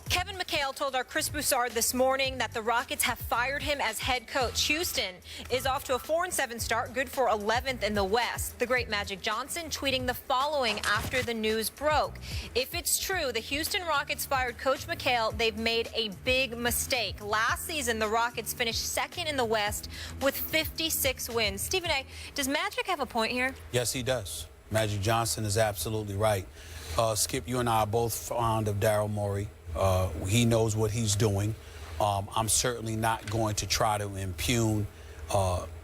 Kevin McHale told our Chris Broussard this morning that the Rockets have fired him as head coach. Houston is off to a 4-7 start, good for 11th in the West. The great Magic Johnson tweeting the following after the news broke. If it's true, the Houston Rockets fired Coach McHale, they've made a big mistake. Last season, the Rockets finished second in the West with 56 wins. Stephen A., does Magic have a point here? Yes, he does. Magic Johnson is absolutely right. Skip, you and I are both fond of Daryl Morey. He knows what he's doing. I'm certainly not going to try to impugn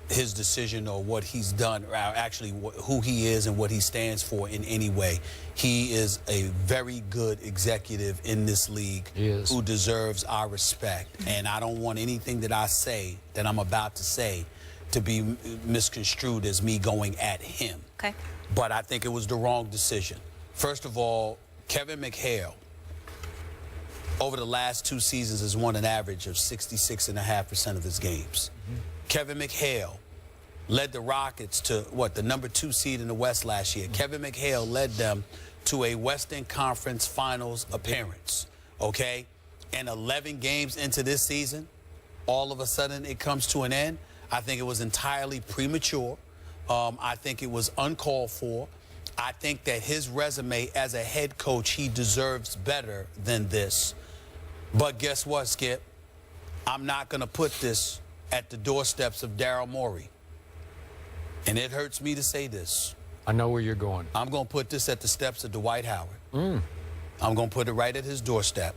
his decision or what he's done, actually who he is and what he stands for in any way. He is a very good executive in this league who deserves our respect. And I don't want anything that I say, that I'm about to say, to be misconstrued as me going at him. Okay. But I think it was the wrong decision. First of all, Kevin McHale, over the last 2 seasons, has won an average of 66.5% of his games. Kevin McHale led the Rockets to, the #2 seed in the West last year. Kevin McHale led them to a Western Conference Finals appearance, okay? And 11 games into this season, all of a sudden it comes to an end. I think it was entirely premature. I think it was uncalled for. I think that his resume as a head coach, he deserves better than this. But guess what, Skip? I'm not going to put this at the doorsteps of Daryl Morey. And it hurts me to say this. I know where you're going. I'm going to put this at the steps of Dwight Howard. I'm going to put it right at his doorstep.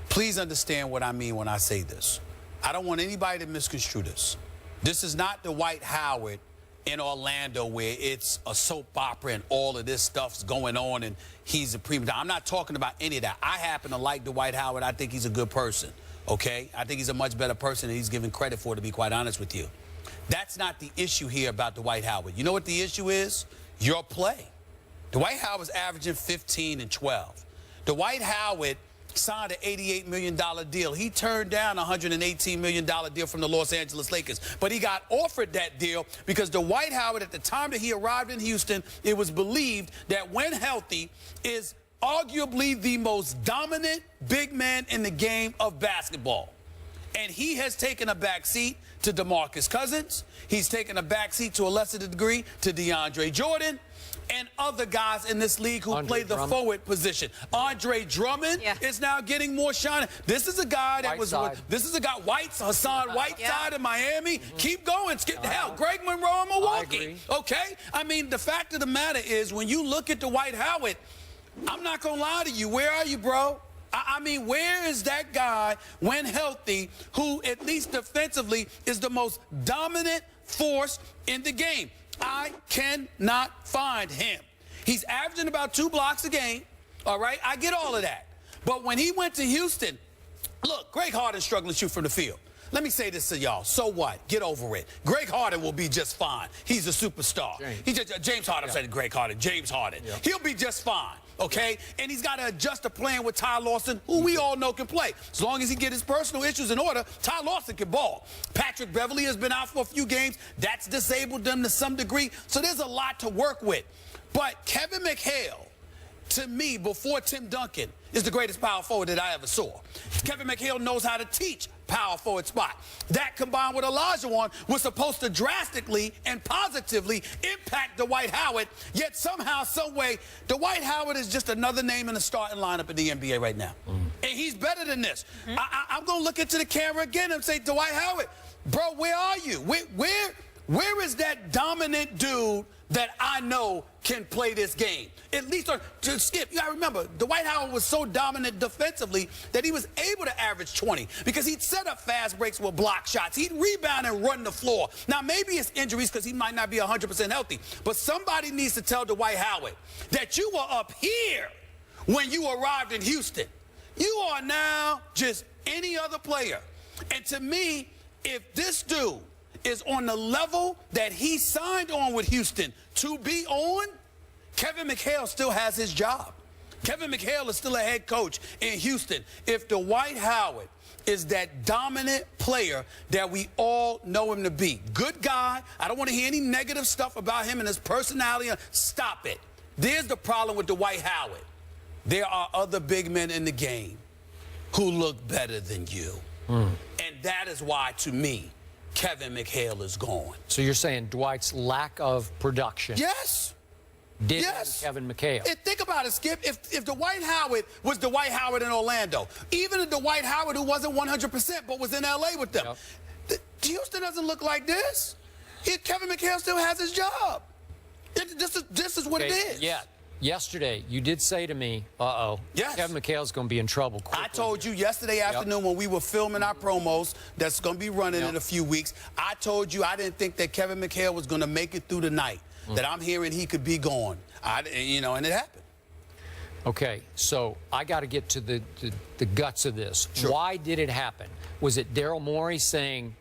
Please understand what I mean when I say this. I don't want anybody to misconstrue this. This is not Dwight Howard in Orlando where it's a soap opera and all of this stuff's going on and he's a prima donna. I'm not talking about any of that. I happen to like Dwight Howard. I think he's a good person, okay? I think he's a much better person than he's given credit for, to be quite honest with you. That's not the issue here about Dwight Howard. You know what the issue is? Your play. Dwight Howard's averaging 15 and 12. Dwight Howard signed an $88 million deal. He turned down a $118 million deal from the Los Angeles Lakers. But he got offered that deal because Dwight Howard, at the time that he arrived in Houston, it was believed that when healthy, is arguably the most dominant big man in the game of basketball. And he has taken a back seat to DeMarcus Cousins. He's taken a back seat to a lesser degree to DeAndre Jordan and other guys in this league who play the forward position. Andre Drummond is now getting more shine. This is a guy that Hassan Whiteside in Miami. Keep going, Skip. Hell, Greg Monroe in Milwaukee. Okay? I mean, the fact of the matter is, when you look at Dwight Howard, I'm not going to lie to you. Where are you, bro? I mean, where is that guy, when healthy, who at least defensively is the most dominant force in the game? I cannot find him. He's averaging about 2 blocks a game, all right? I get all of that. But when he went to Houston, look, Greg Harden's struggling to shoot from the field. Let me say this to y'all. So what? Get over it. Greg Harden will be just fine. He's a superstar. James Harden, I'm saying Greg Harden. James Harden. He'll be just fine, okay? And he's got to adjust to playing with Ty Lawson, who we all know can play. As long as he get his personal issues in order, Ty Lawson can ball. Patrick Beverley has been out for a few games. That's disabled them to some degree. So there's a lot to work with. But Kevin McHale, to me, before Tim Duncan, is the greatest power forward that I ever saw. Kevin McHale knows how to teach power forward spot. That, combined with Olajuwon, was supposed to drastically and positively impact Dwight Howard, yet somehow, some way, Dwight Howard is just another name in the starting lineup in the NBA right now. And he's better than this. I'm going to look into the camera again and say, Dwight Howard, bro, where are you? Where is that dominant dude that I know can play this game? At least, to Skip, you gotta remember, Dwight Howard was so dominant defensively that he was able to average 20 because he'd set up fast breaks with block shots. He'd rebound and run the floor. Now, maybe it's injuries because he might not be 100% healthy, but somebody needs to tell Dwight Howard that you were up here when you arrived in Houston. You are now just any other player. And to me, if this dude is on the level that he signed on with Houston to be on, Kevin McHale still has his job. Kevin McHale is still a head coach in Houston. If Dwight Howard is that dominant player that we all know him to be, good guy, I don't want to hear any negative stuff about him and his personality. Stop it. There's the problem with Dwight Howard. There are other big men in the game who look better than you. And that is why, to me, Kevin McHale is gone. So you're saying Dwight's lack of production Yes. did Yes. Kevin McHale. And think about it, Skip. If Dwight Howard was Dwight Howard in Orlando, even if Dwight Howard who wasn't 100% but was in L.A. with them, Houston doesn't look like this. Kevin McHale still has his job. This is what it is. Yeah. Yesterday, you did say to me, Yes. Kevin McHale's going to be in trouble quickly. I told you yesterday afternoon when we were filming our promos that's going to be running in a few weeks, I told you I didn't think that Kevin McHale was going to make it through the night, that I'm hearing he could be gone. And it happened. Okay, so I got to get to the guts of this. Sure. Why did it happen? Was it Daryl Morey saying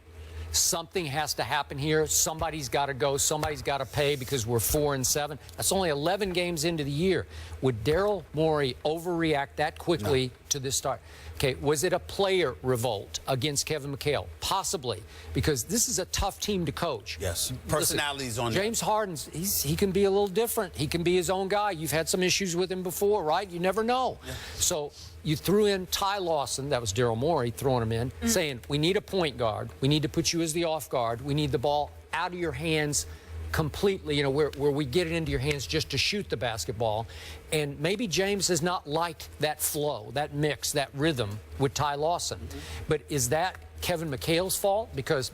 something has to happen here, somebody's got to go, somebody's got to pay because we're 4-7? That's only 11 games into the year. Would Daryl Morey overreact that quickly to this start? Okay, was it a player revolt against Kevin McHale? Possibly, because this is a tough team to coach. Yes, personalities on James Harden's, he can be a little different. He can be his own guy. You've had some issues with him before, right? You never know. Yeah. So you threw in Ty Lawson, that was Daryl Morey throwing him in, saying, we need a point guard. We need to put you as the off guard. We need the ball out of your hands completely, where we get it into your hands just to shoot the basketball. And maybe James has not liked that flow, that mix, that rhythm with Ty Lawson. But is that Kevin McHale's fault? Because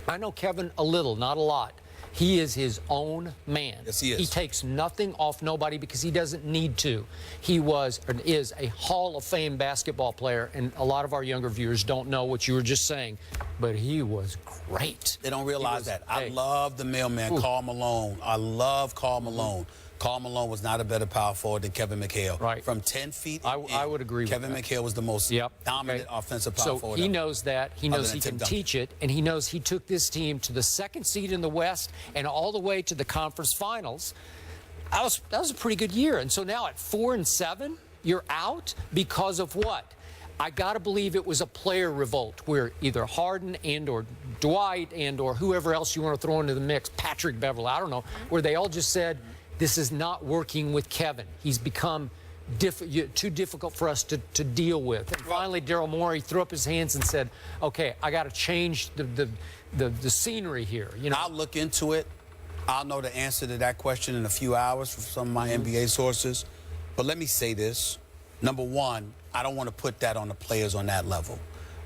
I know Kevin a little, not a lot. He is his own man. Yes, he is. He takes nothing off nobody because he doesn't need to. He was and is a Hall of Fame basketball player, and a lot of our younger viewers don't know what you were just saying, but he was great. They don't realize that. I love the mailman, Karl Malone. I love Karl Malone. Karl Malone was not a better power forward than Kevin McHale. Right. From 10 feet I would agree with that. Kevin McHale was the most dominant offensive power forward. So he knows that. He knows he can teach it, and he knows he took this team to the 2nd seed in the West and all the way to the conference finals. That was a pretty good year. And so now at 4-7, you're out because of what? I got to believe it was a player revolt where either Harden and or Dwight and or whoever else you want to throw into the mix, Patrick Beverley, I don't know, where they all just said, this is not working with Kevin. He's become too difficult for us to deal with. And finally, Daryl Morey threw up his hands and said, okay, I got to change the scenery here. I'll look into it. I'll know the answer to that question in a few hours from some of my NBA sources. But let me say this. Number one, I don't want to put that on the players on that level.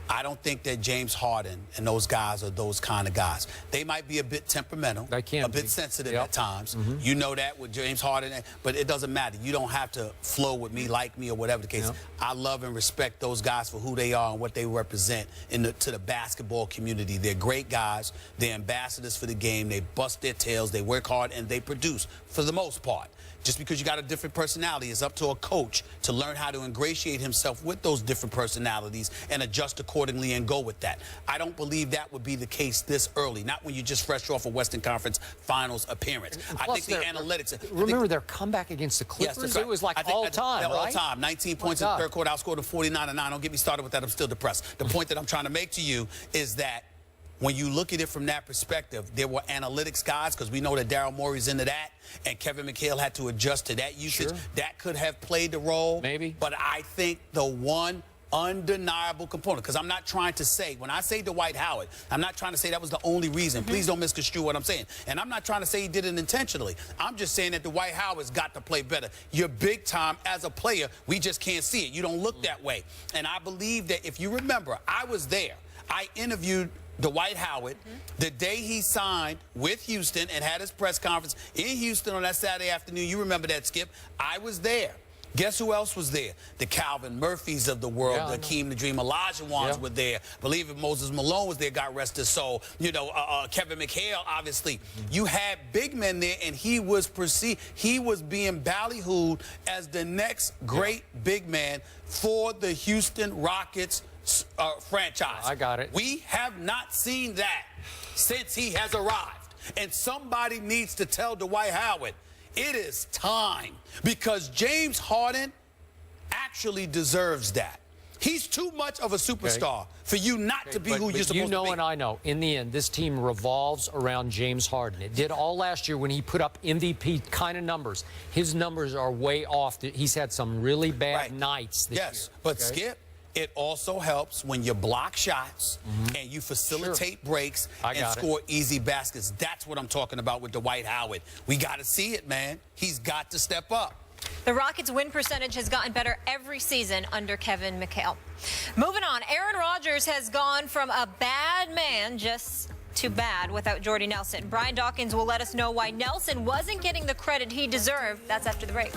I don't think that James Harden and those guys are those kind of guys. They might be a bit temperamental, a bit sensitive at times. You know that with James Harden, but it doesn't matter. You don't have to flow with me, like me, or whatever the case. I love and respect those guys for who they are and what they represent to the basketball community. They're great guys. They're ambassadors for the game. They bust their tails. They work hard, and they produce for the most part. Just because you got a different personality, it's up to a coach to learn how to ingratiate himself with those different personalities and adjust accordingly and go with that. I don't believe that would be the case this early, not when you're just fresh off a Western Conference Finals appearance. I think the analytics... Remember their comeback against the Clippers? Yes, it was like all-time, right? All-time. 19 points in the third quarter, outscored them 49-9. Don't get me started with that. I'm still depressed. The point that I'm trying to make to you is that when you look at it from that perspective, there were analytics guys, because we know that Daryl Morey's into that, and Kevin McHale had to adjust to that usage. Sure. That could have played the role. Maybe. But I think the one undeniable component, because I'm not trying to say, when I say Dwight Howard, I'm not trying to say that was the only reason. Please don't misconstrue what I'm saying. And I'm not trying to say he did it intentionally. I'm just saying that Dwight Howard's got to play better. You're big time as a player. We just can't see it. You don't look that way. And I believe that if you remember, I was there. I interviewed Dwight Howard the day he signed with Houston and had his press conference in Houston on that Saturday afternoon. You remember that, Skip? I was there. Guess who else was there? The Calvin Murphys of the world, the Akeem the Dream Olajuwons were there. Believe it, Moses Malone was there, God rest his soul. Kevin McHale, obviously. You had big men there, and he was perceived, he was being ballyhooed as the next great big man for the Houston Rockets franchise. I got it. We have not seen that since he has arrived. And somebody needs to tell Dwight Howard, it is time, because James Harden actually deserves that. He's too much of a superstar for you not to be who you're supposed to be. You know and I know, in the end, this team revolves around James Harden. It did all last year when he put up MVP kind of numbers. His numbers are way off. He's had some really bad nights this year. But Skip, It also helps when you block shots and you facilitate breaks and score easy baskets. That's what I'm talking about with Dwight Howard. We got to see it, man. He's got to step up. The Rockets' win percentage has gotten better every season under Kevin McHale. Moving on, Aaron Rodgers has gone from a bad man just to bad without Jordy Nelson. Brian Dawkins will let us know why Nelson wasn't getting the credit he deserved. That's after the break.